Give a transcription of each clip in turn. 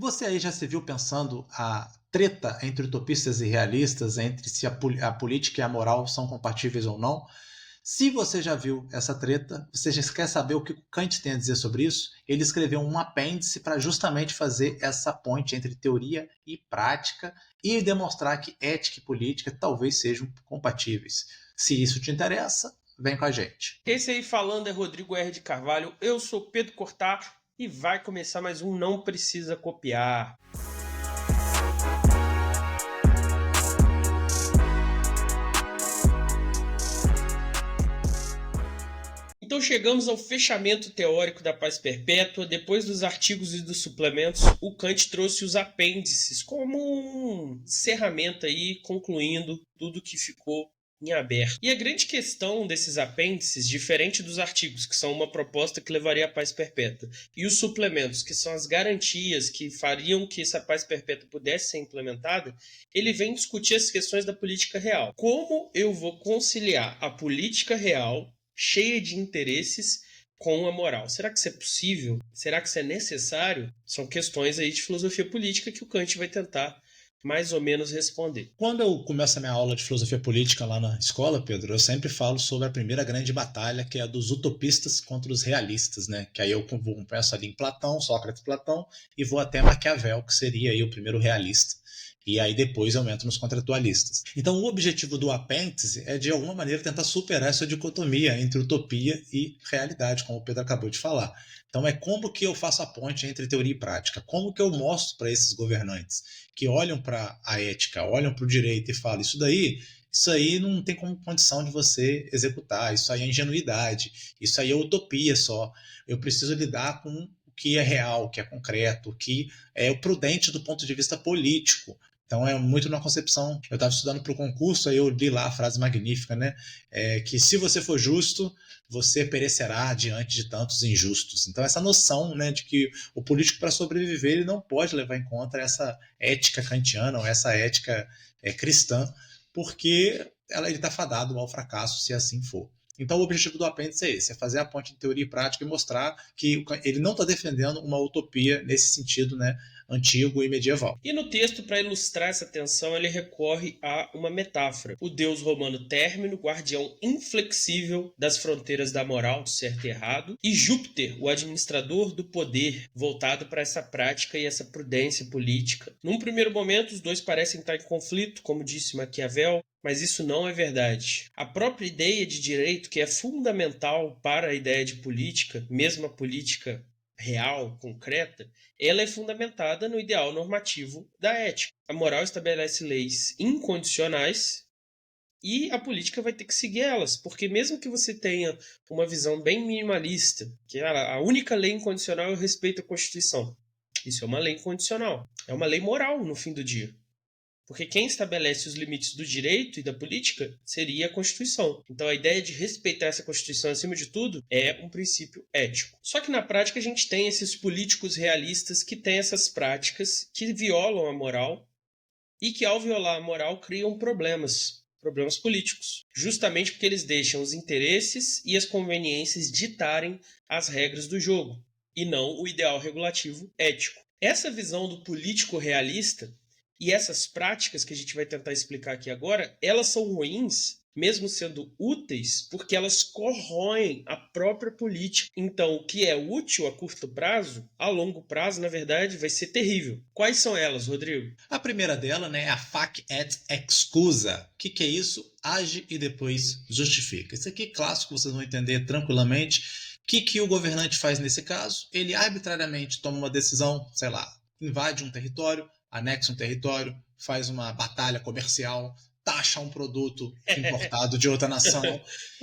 Você aí já se viu pensando a treta entre utopistas e realistas, entre se a política e a moral são compatíveis ou não? Se você já viu essa treta, você já quer saber o que o Kant tem a dizer sobre isso? Ele escreveu um apêndice para justamente fazer essa ponte entre teoria e prática e demonstrar que ética e política talvez sejam compatíveis. Se isso te interessa, vem com a gente. Esse aí falando é Rodrigo R. de Carvalho, eu sou Pedro Cortar e vai começar mais um Não Precisa Copiar. Então chegamos ao fechamento teórico da paz perpétua. Depois dos artigos e dos suplementos, o Kant trouxe os apêndices como um encerramento aí, concluindo tudo que ficou em aberto. E a grande questão desses apêndices, diferente dos artigos, que são uma proposta que levaria à paz perpétua, e os suplementos, que são as garantias que fariam que essa paz perpétua pudesse ser implementada, ele vem discutir as questões da política real. Como eu vou conciliar a política real cheia de interesses com a moral? Será que isso é possível? Será que isso é necessário? São questões aí de filosofia política que o Kant vai tentar mais ou menos responder. Quando eu começo a minha aula de filosofia política lá na escola, Pedro, eu sempre falo sobre a primeira grande batalha, que é a dos utopistas contra os realistas, né? Que aí eu começo ali em Platão, Sócrates, Platão, e vou até Maquiavel, que seria aí o primeiro realista. E aí depois eu entro nos contratualistas. Então o objetivo do apêndice é de alguma maneira tentar superar essa dicotomia entre utopia e realidade, como o Pedro acabou de falar. Então é como que eu faço a ponte entre teoria e prática, como que eu mostro para esses governantes que olham para a ética, olham para o direito e falam isso aí não tem como condição de você executar, isso aí é ingenuidade, isso aí é utopia só. Eu preciso lidar com o que é real, o que é concreto, o que é o prudente do ponto de vista político. Então é muito na concepção. Eu estava estudando para o concurso, aí eu li lá a frase magnífica, né? Que se você for justo, você perecerá diante de tantos injustos. Então essa noção, né, de que o político para sobreviver ele não pode levar em conta essa ética kantiana ou essa ética cristã, porque ele está fadado ao fracasso se assim for. Então o objetivo do apêndice é esse, é fazer a ponte de teoria e prática e mostrar que ele não está defendendo uma utopia nesse sentido, né, antigo e medieval. E no texto, para ilustrar essa tensão, ele recorre a uma metáfora. O deus romano Término, guardião inflexível das fronteiras da moral, do certo e errado, e Júpiter, o administrador do poder, voltado para essa prática e essa prudência política. Num primeiro momento, os dois parecem estar em conflito, como disse Maquiavel, mas isso não é verdade. A própria ideia de direito, que é fundamental para a ideia de política, mesmo a política real, concreta, ela é fundamentada no ideal normativo da ética. A moral estabelece leis incondicionais e a política vai ter que seguir elas, porque mesmo que você tenha uma visão bem minimalista, que a única lei incondicional é o respeito à Constituição. Isso é uma lei incondicional. É uma lei moral, no fim do dia. Porque quem estabelece os limites do direito e da política seria a Constituição. Então a ideia de respeitar essa Constituição acima de tudo é um princípio ético. Só que na prática a gente tem esses políticos realistas que têm essas práticas que violam a moral e que ao violar a moral criam problemas políticos. Justamente porque eles deixam os interesses e as conveniências ditarem as regras do jogo e não o ideal regulativo ético. Essa visão do político realista e essas práticas que a gente vai tentar explicar aqui agora, elas são ruins, mesmo sendo úteis, porque elas corroem a própria política. Então, o que é útil a curto prazo, a longo prazo, na verdade, vai ser terrível. Quais são elas, Rodrigo? A primeira dela, né, é a fac et excusa. O que é isso? Age e depois justifica. Isso aqui é clássico, vocês vão entender tranquilamente. O que o governante faz nesse caso? Ele arbitrariamente toma uma decisão, sei lá, invade um território, anexa um território, faz uma batalha comercial, taxa um produto importado de outra nação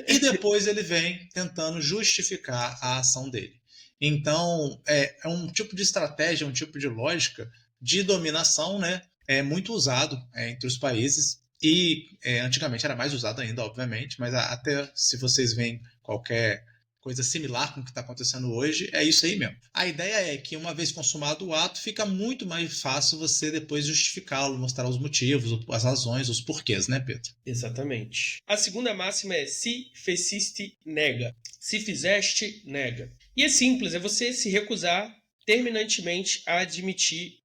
e depois ele vem tentando justificar a ação dele. Então, é um tipo de estratégia, um tipo de lógica de dominação, né? É muito usado entre os países e antigamente era mais usado ainda, obviamente, mas até se vocês veem qualquer coisa similar com o que está acontecendo hoje, é isso aí mesmo. A ideia é que uma vez consumado o ato, fica muito mais fácil você depois justificá-lo, mostrar os motivos, as razões, os porquês, né, Pedro? Exatamente. A segunda máxima é se feciste, nega. Se fizeste, nega. E é simples, é você se recusar terminantemente a admitir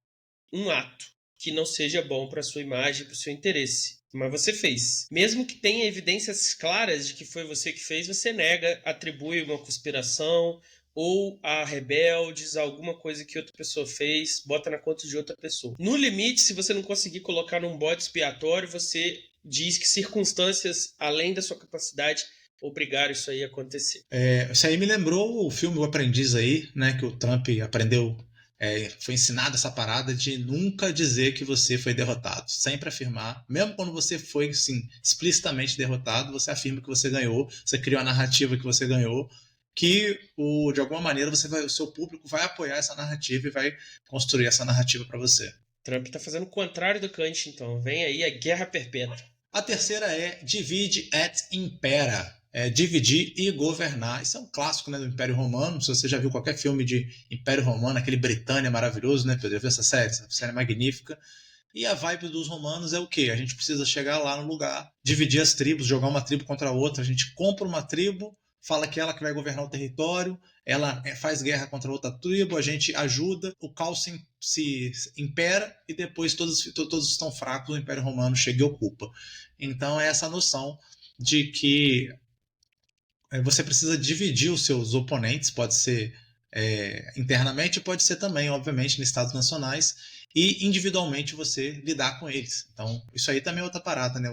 um ato que não seja bom para sua imagem, para o seu interesse. Mas você fez. Mesmo que tenha evidências claras de que foi você que fez, você nega, atribui uma conspiração ou a rebeldes, alguma coisa que outra pessoa fez, bota na conta de outra pessoa. No limite, se você não conseguir colocar num bode expiatório, você diz que circunstâncias além da sua capacidade obrigaram isso aí a acontecer. Isso aí me lembrou o filme O Aprendiz aí, né? Que o Trump aprendeu, foi ensinado essa parada de nunca dizer que você foi derrotado. Sempre afirmar, mesmo quando você foi, assim, explicitamente derrotado, você afirma que você ganhou, você criou a narrativa que você ganhou, que de alguma maneira o seu público vai apoiar essa narrativa e vai construir essa narrativa para você. Trump está fazendo o contrário do Kant, então. Vem aí a guerra perpétua. A terceira é divide et impera. Dividir e governar. Isso é um clássico, né, do Império Romano. Se você já viu qualquer filme de Império Romano, aquele Britânia maravilhoso, né, Pedro? Já viu essa série? Essa série é magnífica. E a vibe dos romanos é o quê? A gente precisa chegar lá no lugar, dividir as tribos, jogar uma tribo contra a outra. A gente compra uma tribo, fala que ela que vai governar o território, ela faz guerra contra outra tribo, a gente ajuda, o caos se impera e depois todos estão fracos, o Império Romano chega e ocupa. Então é essa noção de que você precisa dividir os seus oponentes, pode ser internamente, pode ser também, obviamente, em estados nacionais, e individualmente você lidar com eles. Então, isso aí também é outra parada, né?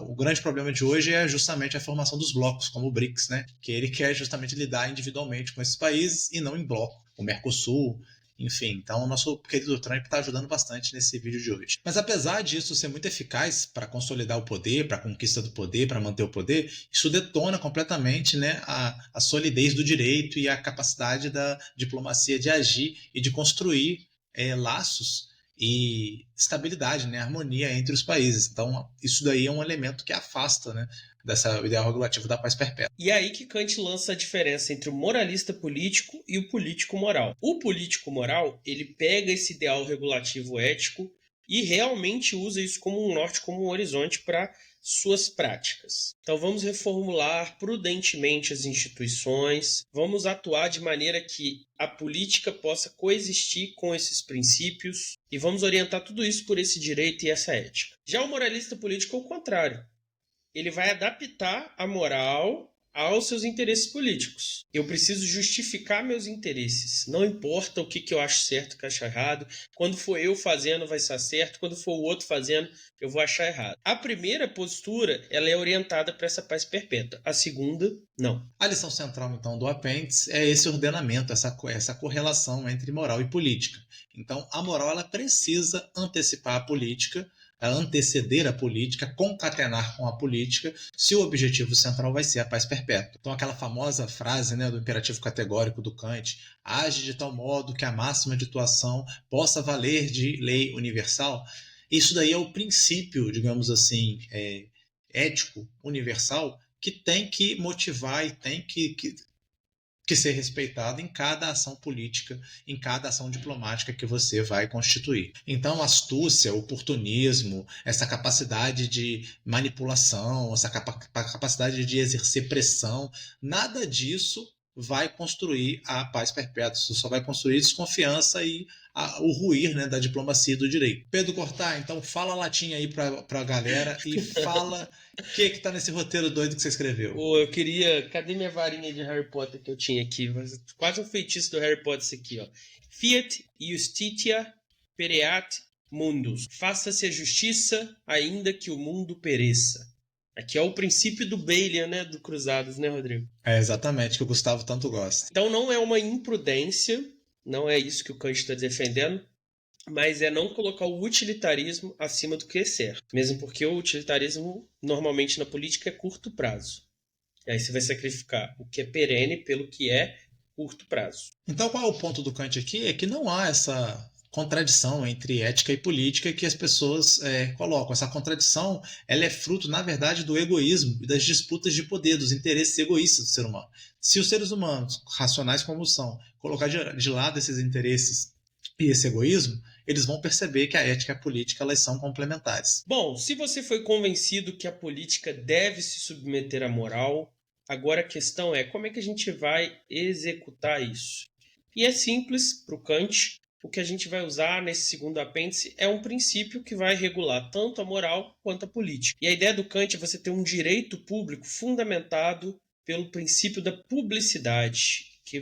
O grande problema de hoje é justamente a formação dos blocos, como o BRICS, né? Que ele quer justamente lidar individualmente com esses países e não em bloco. O Mercosul, enfim. Então, o nosso querido Trump está ajudando bastante nesse vídeo de hoje. Mas apesar disso ser muito eficaz para consolidar o poder, para a conquista do poder, para manter o poder, isso detona completamente, né, a solidez do direito e a capacidade da diplomacia de agir e de construir laços e estabilidade, né, harmonia entre os países. Então, isso daí é um elemento que afasta, né, dessa ideal regulativa da paz perpétua. E é aí que Kant lança a diferença entre o moralista político e o político moral. O político moral, ele pega esse ideal regulativo ético e realmente usa isso como um norte, como um horizonte para suas práticas. Então vamos reformular prudentemente as instituições, vamos atuar de maneira que a política possa coexistir com esses princípios e vamos orientar tudo isso por esse direito e essa ética. Já o moralista político é o contrário. Ele vai adaptar a moral aos seus interesses políticos. Eu preciso justificar meus interesses. Não importa o que eu acho certo, o que eu acho errado. Quando for eu fazendo, vai estar certo. Quando for o outro fazendo, eu vou achar errado. A primeira postura, ela é orientada para essa paz perpétua. A segunda, não. A lição central, então, do apêndice é esse ordenamento, essa correlação entre moral e política. Então, a moral ela precisa antecipar a política, anteceder a política, concatenar com a política, se o objetivo central vai ser a paz perpétua. Então, aquela famosa frase, né, do imperativo categórico do Kant, age de tal modo que a máxima de tua ação possa valer de lei universal. Isso daí é o princípio, digamos assim, ético universal que tem que motivar e tem que ser respeitado em cada ação política, em cada ação diplomática que você vai constituir. Então, astúcia, oportunismo, essa capacidade de manipulação, essa capacidade de exercer pressão, nada disso vai construir a paz perpétua, isso só vai construir desconfiança e o ruir, né, da diplomacia e do direito. Pedro Cortá, então fala latim aí pra galera e fala o que tá nesse roteiro doido que você escreveu. Eu queria... Cadê minha varinha de Harry Potter que eu tinha aqui? Quase um feitiço do Harry Potter isso aqui, ó. Fiat justitia pereat mundus. Faça-se a justiça, ainda que o mundo pereça. Aqui é o princípio do Balian, né? Do Cruzados, né, Rodrigo? É exatamente, que o Gustavo tanto gosta. Então não é uma imprudência, não é isso que o Kant está defendendo, mas é não colocar o utilitarismo acima do que é certo. Mesmo porque o utilitarismo, normalmente na política, é curto prazo. E aí você vai sacrificar o que é perene pelo que é curto prazo. Então qual é o ponto do Kant aqui? É que não há essa contradição entre ética e política que as pessoas colocam. Essa contradição ela é fruto, na verdade, do egoísmo e das disputas de poder, dos interesses egoístas do ser humano. Se os seres humanos, racionais como são, colocar de lado esses interesses e esse egoísmo, eles vão perceber que a ética e a política elas são complementares. Bom, se você foi convencido que a política deve se submeter à moral, agora a questão é como é que a gente vai executar isso? E é simples para o Kant, o que a gente vai usar nesse segundo apêndice é um princípio que vai regular tanto a moral quanto a política. E a ideia do Kant é você ter um direito público fundamentado pelo princípio da publicidade, que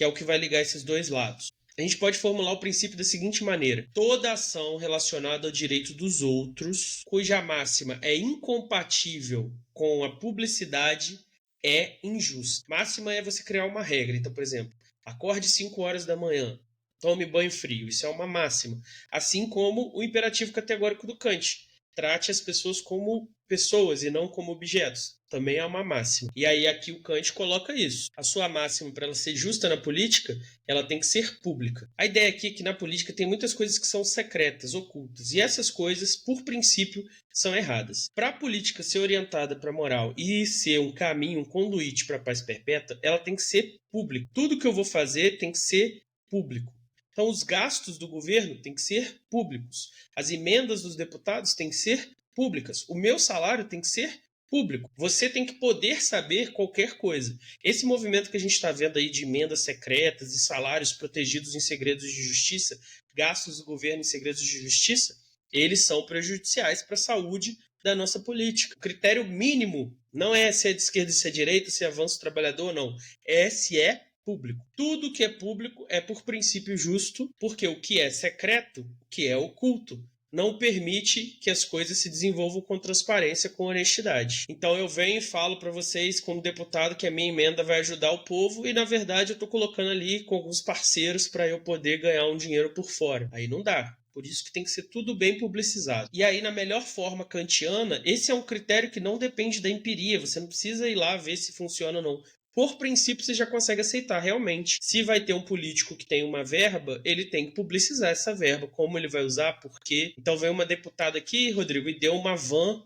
é o que vai ligar esses dois lados. A gente pode formular o princípio da seguinte maneira: toda ação relacionada ao direito dos outros, cuja máxima é incompatível com a publicidade, é injusta. Máxima é você criar uma regra. Então, por exemplo, acorde 5 horas da manhã, tome banho frio. Isso é uma máxima. Assim como o imperativo categórico do Kant: trate as pessoas como pessoas e não como objetos. Também é uma máxima. E aí aqui o Kant coloca isso. A sua máxima, para ela ser justa na política, ela tem que ser pública. A ideia aqui é que na política tem muitas coisas que são secretas, ocultas. E essas coisas, por princípio, são erradas. Para a política ser orientada para a moral e ser um caminho, um conduíte para a paz perpétua, ela tem que ser pública. Tudo que eu vou fazer tem que ser público. Então, os gastos do governo têm que ser públicos. As emendas dos deputados têm que ser públicas. O meu salário tem que ser público. Você tem que poder saber qualquer coisa. Esse movimento que a gente está vendo aí de emendas secretas e salários protegidos em segredos de justiça, gastos do governo em segredos de justiça, eles são prejudiciais para a saúde da nossa política. O critério mínimo não é se é de esquerda e se é de direita, se é avanço trabalhador ou não. É se é público. Tudo que é público é por princípio justo, porque o que é secreto, o que é oculto, não permite que as coisas se desenvolvam com transparência, com honestidade. Então eu venho e falo para vocês, como deputado, que a minha emenda vai ajudar o povo e, na verdade, eu estou colocando ali com alguns parceiros para eu poder ganhar um dinheiro por fora. Aí não dá. Por isso que tem que ser tudo bem publicizado. E aí, na melhor forma kantiana, esse é um critério que não depende da empiria. Você não precisa ir lá ver se funciona ou não. Por princípio, você já consegue aceitar realmente. Se vai ter um político que tem uma verba, ele tem que publicizar essa verba. Como ele vai usar, por quê. Então veio uma deputada aqui, Rodrigo, e deu uma van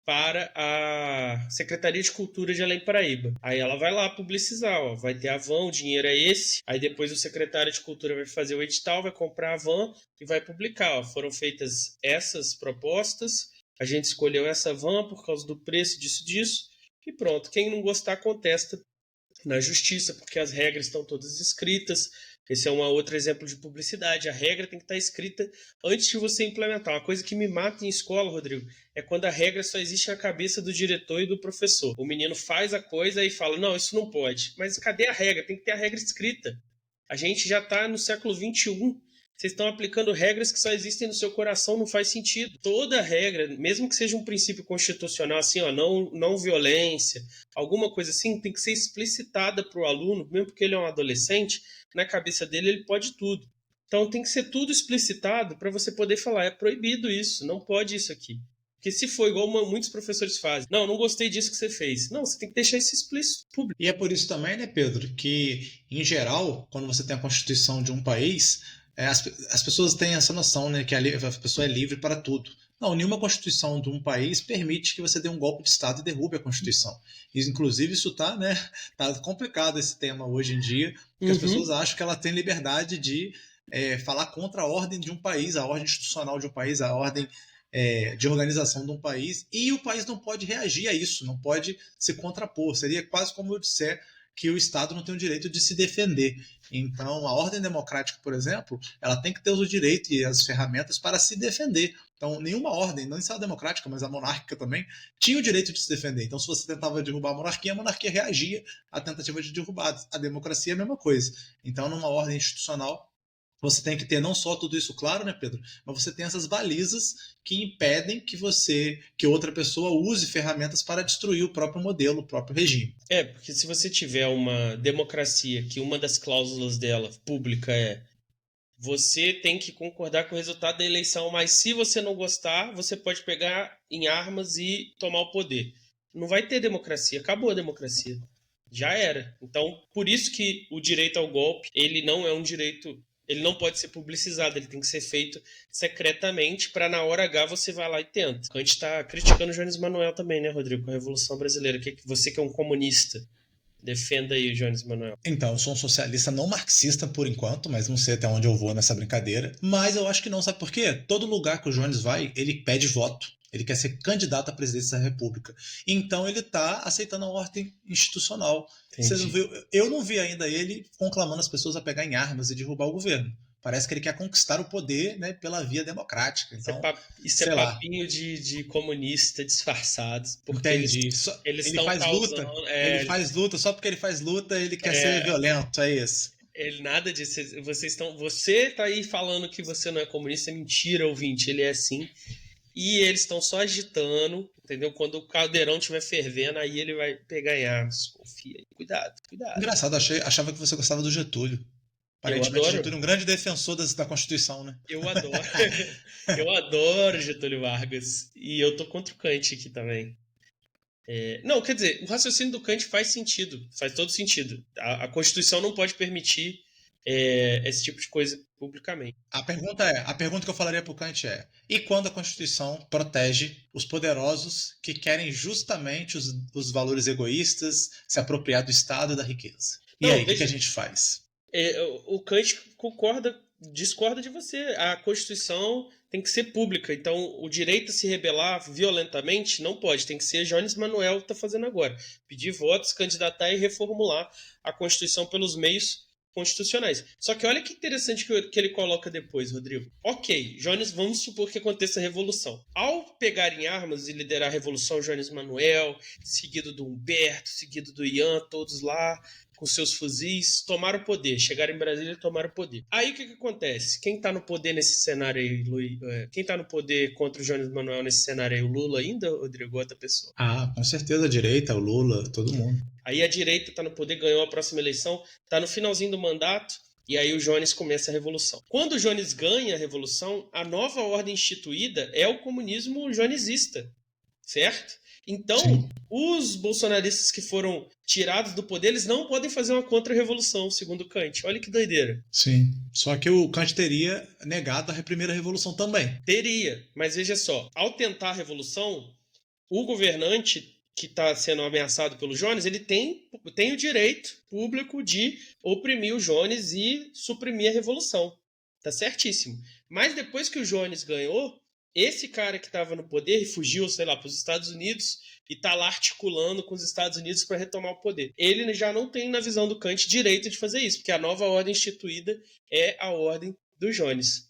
para a Secretaria de Cultura de Além Paraíba. Aí ela vai lá publicizar, ó, vai ter a van, o dinheiro é esse, aí depois o secretário de Cultura vai fazer o edital, vai comprar a van e vai publicar. Ó, foram feitas essas propostas, a gente escolheu essa van por causa do preço disso, e pronto. Quem não gostar, contesta na justiça, porque as regras estão todas escritas. Esse é um outro exemplo de publicidade. A regra tem que estar escrita antes de você implementar. Uma coisa que me mata em escola, Rodrigo, é quando a regra só existe na cabeça do diretor e do professor. O menino faz a coisa e fala, não, isso não pode. Mas cadê a regra? Tem que ter a regra escrita. A gente já está no século XXI. Vocês estão aplicando regras que só existem no seu coração, não faz sentido. Toda regra, mesmo que seja um princípio constitucional, assim, ó, não violência, alguma coisa assim, tem que ser explicitada para o aluno, mesmo porque ele é um adolescente, na cabeça dele ele pode tudo. Então tem que ser tudo explicitado para você poder falar, é proibido isso, não pode isso aqui. Porque se for igual muitos professores fazem, não gostei disso que você fez. Não, você tem que deixar isso explícito, público. E é por isso também, né, Pedro, que, em geral, quando você tem a Constituição de um país, as pessoas têm essa noção, né, que a pessoa é livre para tudo. Não, nenhuma Constituição de um país permite que você dê um golpe de Estado e derrube a Constituição. E, inclusive, isso está, né, tá complicado esse tema hoje em dia, porque as pessoas acham que ela tem liberdade de falar contra a ordem de um país, a ordem institucional de um país, a ordem de organização de um país, e o país não pode reagir a isso, não pode se contrapor. Seria quase como eu disser que o Estado não tem o direito de se defender. Então, a ordem democrática, por exemplo, ela tem que ter o direito e as ferramentas para se defender. Então, nenhuma ordem, não só a democrática, mas a monárquica também, tinha o direito de se defender. Então, se você tentava derrubar a monarquia reagia à tentativa de derrubar. A democracia é a mesma coisa. Então, numa ordem institucional, você tem que ter não só tudo isso claro, né, Pedro? Mas você tem essas balizas que impedem que outra pessoa use ferramentas para destruir o próprio modelo, o próprio regime. Porque se você tiver uma democracia que uma das cláusulas dela pública é você tem que concordar com o resultado da eleição, mas se você não gostar, você pode pegar em armas e tomar o poder. Não vai ter democracia, acabou a democracia. Já era. Então, por isso que o direito ao golpe, ele não é um direito... Ele não pode ser publicizado, ele tem que ser feito secretamente para na hora H você vai lá e tenta. A gente está criticando o Jones Manuel também, né, Rodrigo, com a Revolução Brasileira. Você que é um comunista, defenda aí o Jones Manuel. Então, eu sou um socialista não marxista por enquanto, mas não sei até onde eu vou nessa brincadeira. Mas eu acho que não, sabe por quê? Todo lugar que o Jones vai, ele pede voto. Ele quer ser candidato à presidência da República. Então ele está aceitando a ordem institucional. Você não viu, eu não vi ainda ele conclamando as pessoas a pegar em armas e derrubar o governo. Parece que ele quer conquistar o poder, né, pela via democrática. Então, isso é papinho de comunista disfarçado. Porque entendi. Eles ele estão faz causando. luta. Ele faz luta. Só porque ele faz luta, ele quer ser violento. É isso. Ele nada disso. Você tá aí falando que você não é comunista, é mentira, ouvinte. Ele é sim. E eles estão só agitando, entendeu? Quando o caldeirão estiver fervendo, aí ele vai pegar em armas. Confia aí. Cuidado. Engraçado, achava que você gostava do Getúlio. Aparentemente, Getúlio é um grande defensor da Constituição, né? Eu adoro. Eu adoro Getúlio Vargas. E eu tô contra o Kant aqui também. Não, quer dizer, o raciocínio do Kant faz sentido. Faz todo sentido. A Constituição não pode permitir esse tipo de coisa publicamente. A pergunta que eu falaria para o Kant é: e quando a Constituição protege os poderosos que querem justamente os valores egoístas, se apropriar do Estado e da riqueza? E aí, o que a gente faz? O Kant discorda de você. A Constituição tem que ser pública. Então, o direito a se rebelar violentamente não pode. Tem que ser Jones Manuel que está fazendo agora. Pedir votos, candidatar e reformular a Constituição pelos meios constitucionais. Só que olha que interessante que ele coloca depois, Rodrigo. Ok, Jones, vamos supor que aconteça a revolução. Ao pegar em armas e liderar a revolução, Jones Manuel, seguido do Humberto, seguido do Ian, todos lá com seus fuzis, tomaram o poder. Chegaram em Brasília e tomaram o poder. Aí o que acontece? Quem está no poder nesse cenário aí, Luiz? Quem está no poder contra o Jones Manuel nesse cenário aí? O Lula ainda, Rodrigo? Outra pessoa? Com certeza, a direita, o Lula, todo mundo. Aí a direita está no poder, ganhou a próxima eleição, está no finalzinho do mandato, e aí o Jones começa a revolução. Quando o Jones ganha a revolução, a nova ordem instituída é o comunismo jonesista, certo? Então, sim, os bolsonaristas que foram tirados do poder, eles não podem fazer uma contra-revolução, segundo Kant. Olha que doideira. Sim, só que o Kant teria negado a primeira revolução também. Teria, mas veja só, ao tentar a revolução, o governante que está sendo ameaçado pelo Jones, ele tem o direito público de oprimir o Jones e suprimir a revolução. Tá certíssimo. Mas depois que o Jones ganhou, esse cara que estava no poder e fugiu, sei lá, para os Estados Unidos e está lá articulando com os Estados Unidos para retomar o poder. Ele já não tem, na visão do Kant, direito de fazer isso, porque a nova ordem instituída é a ordem do Jones.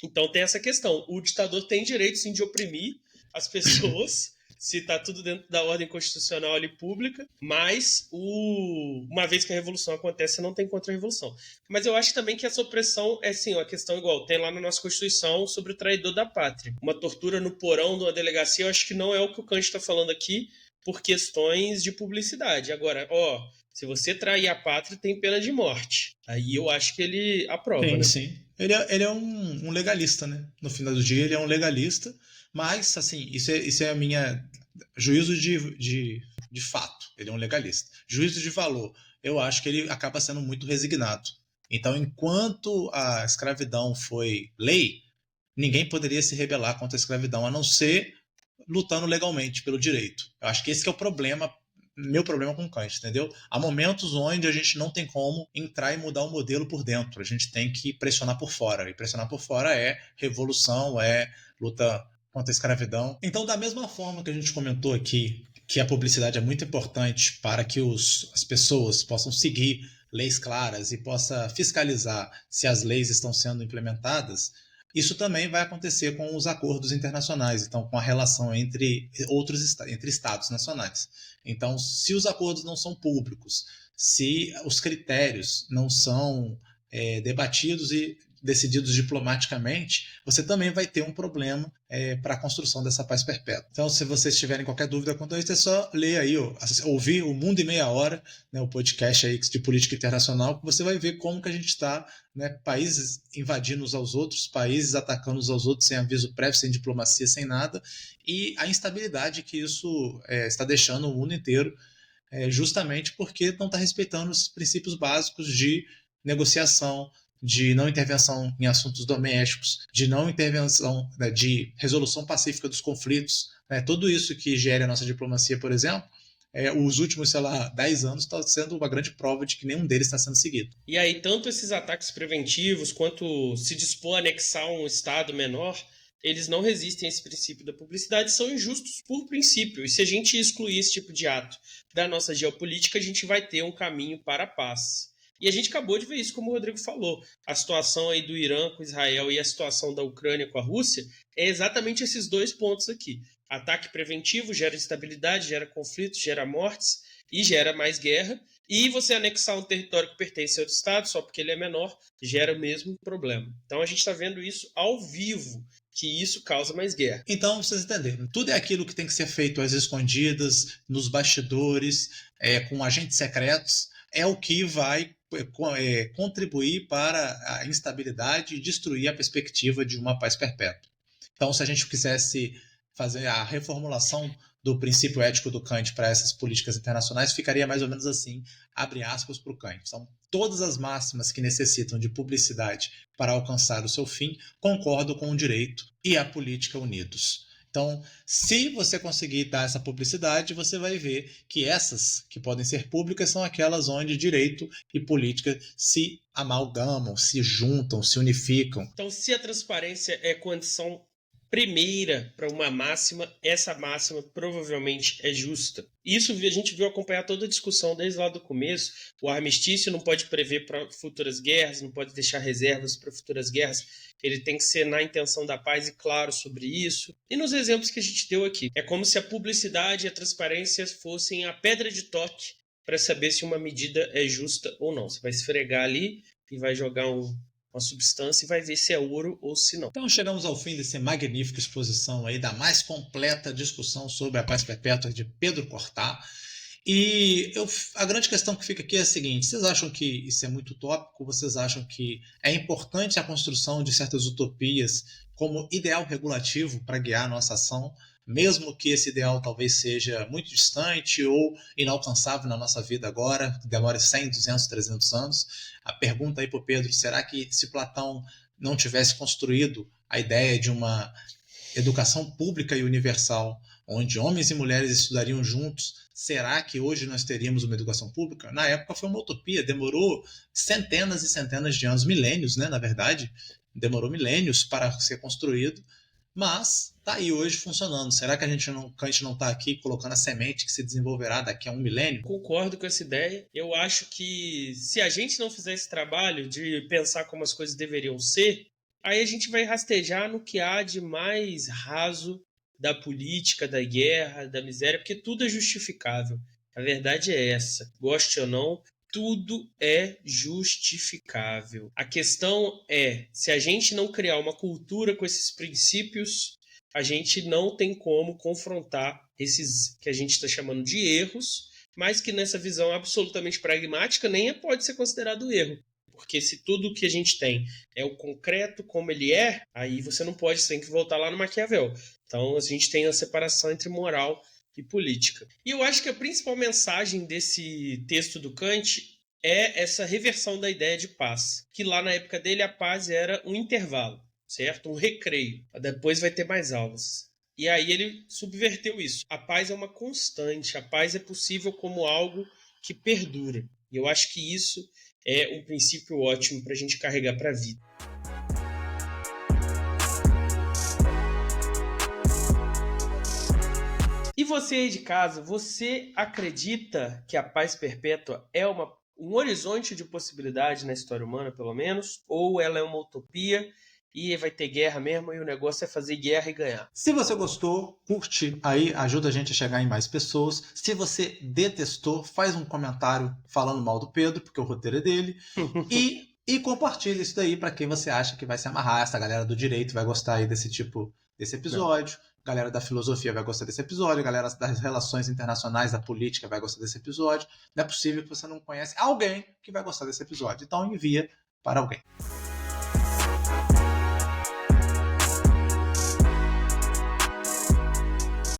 Então tem essa questão. O ditador tem direito, sim, de oprimir as pessoas se está tudo dentro da ordem constitucional ali pública, mas uma vez que a revolução acontece, não tem contra-revolução. Mas eu acho também que essa opressão é sim, uma questão igual, tem lá na nossa Constituição sobre o traidor da pátria. Uma tortura no porão de uma delegacia, eu acho que não é o que o Kant está falando aqui por questões de publicidade. Agora, se você trair a pátria, tem pena de morte. Aí eu acho que ele aprova, sim, né? Sim, ele é um legalista, né? No final do dia, ele é um legalista. Mas, assim, isso é a minha juízo de fato. Ele é um legalista. Juízo de valor. Eu acho que ele acaba sendo muito resignado. Então, enquanto a escravidão foi lei, ninguém poderia se rebelar contra a escravidão, a não ser lutando legalmente pelo direito. Eu acho que esse que é o problema, meu problema com Kant, entendeu? Há momentos onde a gente não tem como entrar e mudar o modelo por dentro. A gente tem que pressionar por fora. E pressionar por fora é revolução, é luta contra a escravidão. Então, da mesma forma que a gente comentou aqui que a publicidade é muito importante para que as pessoas possam seguir leis claras e possa fiscalizar se as leis estão sendo implementadas, isso também vai acontecer com os acordos internacionais, então com a relação entre estados nacionais. Então, se os acordos não são públicos, se os critérios não são debatidos e decididos diplomaticamente, você também vai ter um problema para a construção dessa paz perpétua. Então, se vocês tiverem qualquer dúvida quanto a isso, é só ler aí, ouvir o Mundo em Meia Hora, né, o podcast aí de política internacional, que você vai ver como que a gente está, né, países invadindo uns aos outros, países atacando uns aos outros sem aviso prévio, sem diplomacia, sem nada, e a instabilidade que isso está deixando o mundo inteiro, justamente porque não está respeitando os princípios básicos de negociação, de não intervenção em assuntos domésticos, de não intervenção, né, de resolução pacífica dos conflitos, né, tudo isso que gera a nossa diplomacia, por exemplo, os últimos, 10 anos está sendo uma grande prova de que nenhum deles está sendo seguido. E aí, tanto esses ataques preventivos, quanto se dispor a anexar um Estado menor, eles não resistem a esse princípio da publicidade, são injustos por princípio. E se a gente excluir esse tipo de ato da nossa geopolítica, a gente vai ter um caminho para a paz. E a gente acabou de ver isso, como o Rodrigo falou. A situação aí do Irã com Israel e a situação da Ucrânia com a Rússia é exatamente esses dois pontos aqui. Ataque preventivo gera instabilidade, gera conflitos, gera mortes e gera mais guerra. E você anexar um território que pertence ao Estado, só porque ele é menor, gera o mesmo problema. Então a gente está vendo isso ao vivo, que isso causa mais guerra. Então, vocês entenderam, tudo é aquilo que tem que ser feito às escondidas, nos bastidores, com agentes secretos, é o que vai contribuir para a instabilidade e destruir a perspectiva de uma paz perpétua. Então, se a gente quisesse fazer a reformulação do princípio ético do Kant para essas políticas internacionais, ficaria mais ou menos assim, abre aspas para o Kant. Então, todas as máximas que necessitam de publicidade para alcançar o seu fim concordam com o direito e a política unidos. Então, se você conseguir dar essa publicidade, você vai ver que essas que podem ser públicas são aquelas onde direito e política se amalgamam, se juntam, se unificam. Então, se a transparência é condição primeira para uma máxima, essa máxima provavelmente é justa. Isso a gente viu acompanhar toda a discussão desde lá do começo. O armistício não pode prever para futuras guerras, não pode deixar reservas para futuras guerras. Ele tem que ser na intenção da paz e claro sobre isso. E nos exemplos que a gente deu aqui, é como se a publicidade e a transparência fossem a pedra de toque para saber se uma medida é justa ou não. Você vai esfregar ali e vai jogar uma substância e vai ver se é ouro ou se não. Então chegamos ao fim dessa magnífica exposição aí da mais completa discussão sobre a paz perpétua de Pedro Cortá. E a grande questão que fica aqui é a seguinte: vocês acham que isso é muito utópico? Vocês acham que é importante a construção de certas utopias como ideal regulativo para guiar a nossa ação, mesmo que esse ideal talvez seja muito distante ou inalcançável na nossa vida agora, que demore 100, 200, 300 anos? A pergunta aí para o Pedro: será que se Platão não tivesse construído a ideia de uma educação pública e universal, onde homens e mulheres estudariam juntos, será que hoje nós teríamos uma educação pública? Na época foi uma utopia, demorou centenas e centenas de anos, milênios, né, na verdade, demorou milênios para ser construído, mas está aí hoje funcionando. Será que a gente não está aqui colocando a semente que se desenvolverá daqui a 1 milênio? Concordo com essa ideia. Eu acho que se a gente não fizer esse trabalho de pensar como as coisas deveriam ser, aí a gente vai rastejar no que há de mais raso da política, da guerra, da miséria, porque tudo é justificável. A verdade é essa. Goste ou não, tudo é justificável. A questão é, se a gente não criar uma cultura com esses princípios, a gente não tem como confrontar esses que a gente está chamando de erros, mas que nessa visão absolutamente pragmática nem pode ser considerado erro. Porque se tudo que a gente tem é o concreto como ele é, aí você não pode, você tem que voltar lá no Maquiavel. Então a gente tem a separação entre moral e política. E eu acho que a principal mensagem desse texto do Kant é essa reversão da ideia de paz. Que lá na época dele a paz era um intervalo, certo? Um recreio. Depois vai ter mais aulas. E aí ele subverteu isso. A paz é uma constante, a paz é possível como algo que perdura. E eu acho que isso é um princípio ótimo para a gente carregar para a vida. E você aí de casa, você acredita que a paz perpétua é um horizonte de possibilidade na história humana, pelo menos? Ou ela é uma utopia e vai ter guerra mesmo e o negócio é fazer guerra e ganhar? Se você gostou, curte aí, ajuda a gente a chegar em mais pessoas. Se você detestou, faz um comentário falando mal do Pedro, porque o roteiro é dele. E compartilha isso daí para quem você acha que vai se amarrar. Essa galera do direito vai gostar aí desse episódio. A galera da filosofia vai gostar desse episódio. A galera das relações internacionais, da política vai gostar desse episódio. Não é possível que você não conhece alguém que vai gostar desse episódio. Então envia para alguém.